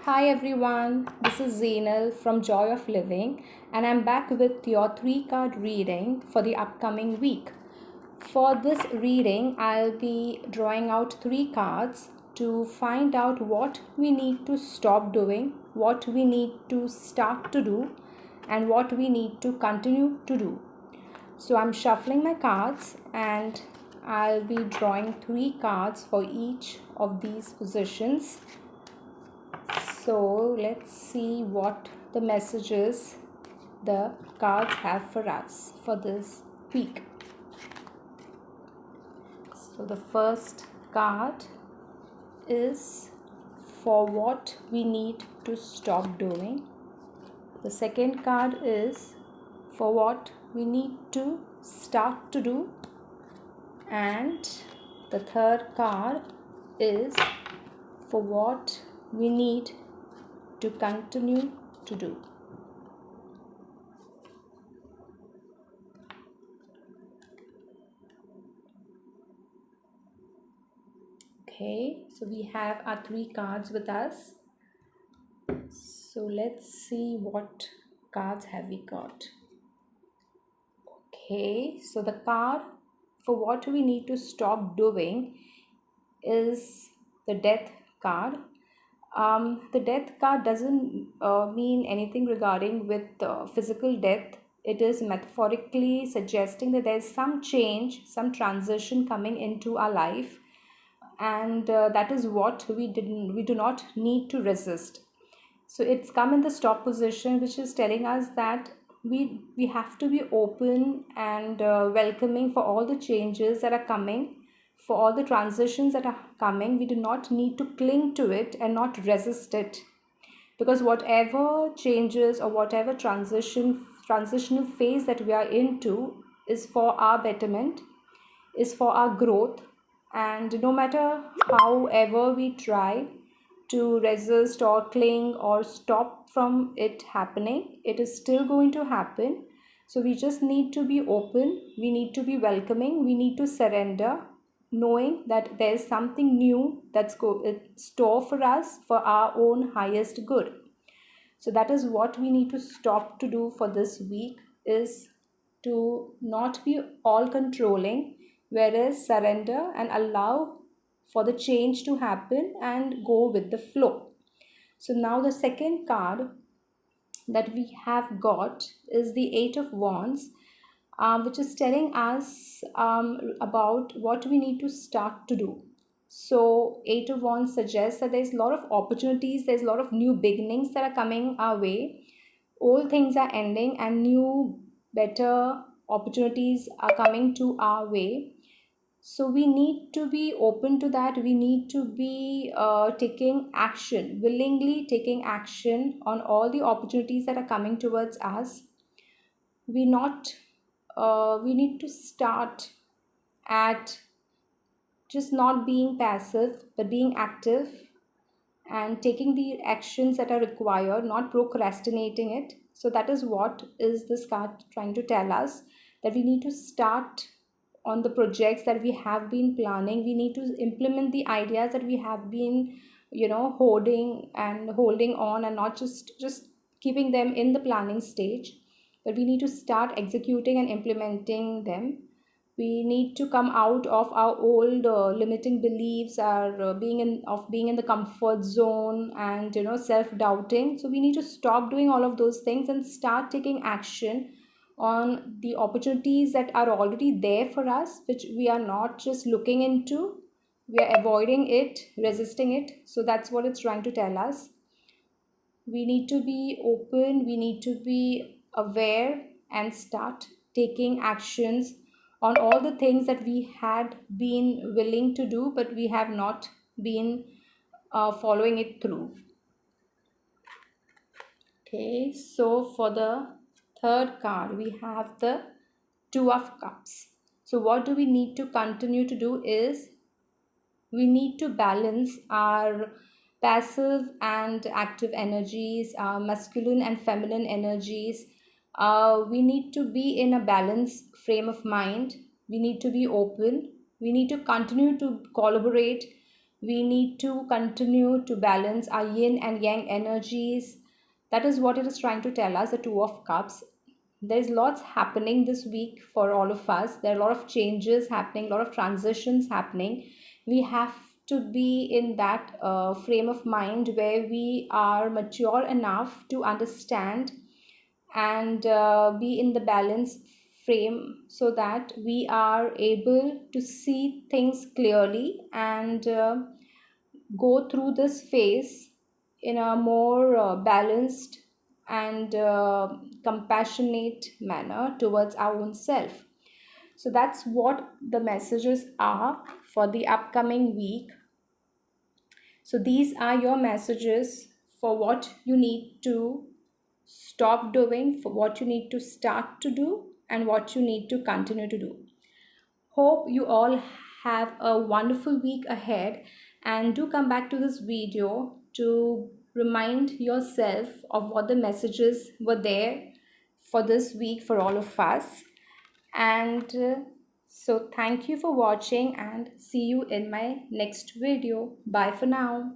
Hi everyone, this is Zainal from Joy of Living, and I'm back with your 3 card reading for the upcoming week. For this reading, I'll be drawing out 3 cards to find out what we need to stop doing, what we need to start to do, and what we need to continue to do. So I'm shuffling my cards and I'll be drawing 3 cards for each of these positions. So let's see what the messages the cards have for us for this week. So the first card is for what we need to stop doing. The second card is for what we need to start to do. And the third card is for what we need to continue to do. Okay, so we have our 3 cards with us. So let's see what cards have we got. Okay, so the card for what we need to stop doing is the death card. The death card doesn't mean anything regarding with physical death. It is metaphorically suggesting that there's some change, some transition coming into our life, and that is what we do not need to resist. So it's come in the stop position, which is telling us that we have to be open and welcoming for all the changes that are coming, for all the transitions that are coming. We do not need to cling to it and not resist it, because whatever changes or whatever transitional phase that we are into is for our betterment, is for our growth. And no matter however we try to resist or cling or stop from it happening, it is still going to happen. So we just need to be open, we need to be welcoming, we need to surrender, knowing that there is something new that's in store for us for our own highest good. So that is what we need to stop to do for this week, is to not be all controlling, whereas surrender and allow for the change to happen and go with the flow. So now the second card that we have got is the Eight of Wands, which is telling us about what we need to start to do. So Eight of Wands suggests that there's a lot of opportunities, there's a lot of new beginnings that are coming our way. Old things are ending and new, better opportunities are coming to our way. So we need to be open to that. We need to be taking action, willingly taking action on all the opportunities that are coming towards us. We need to start at just not being passive but being active and taking the actions that are required, not procrastinating it. So that is what is this card trying to tell us, that we need to start on the projects that we have been planning. We need to implement the ideas that we have been holding and holding on, and not just keeping them in the planning stage, but we need to start executing and implementing them. We need to come out of our old limiting beliefs, our being in the comfort zone, and self doubting. So we need to stop doing all of those things and start taking action on the opportunities that are already there for us, which we are not just looking into, we are avoiding it, resisting it. So that's what it's trying to tell us. We need to be open, we need to be aware, and start taking actions on all the things that we had been willing to do but we have not been following it through. Okay, so for the third card we have the Two of Cups. So what do we need to continue to do is we need to balance our passive and active energies, our masculine and feminine energies. We need to be in a balanced frame of mind. We need to be open. We need to continue to collaborate We need to continue to balance our yin and yang energies. That is what it is trying to tell us, the Two of Cups. There's lots happening this week for all of us. There are a lot of changes happening, a lot of transitions happening. We have to be in that frame of mind where we are mature enough to understand and be in the balance frame so that we are able to see things clearly and go through this phase in a more balanced and compassionate manner towards our own self. So that's what the messages are for the upcoming week. So these are your messages for what you need to stop doing, for what you need to start to do, and what you need to continue to do. Hope you all have a wonderful week ahead, and do come back to this video to remind yourself of what the messages were there for this week for all of us. And so thank you for watching, and see you in my next video. Bye for now.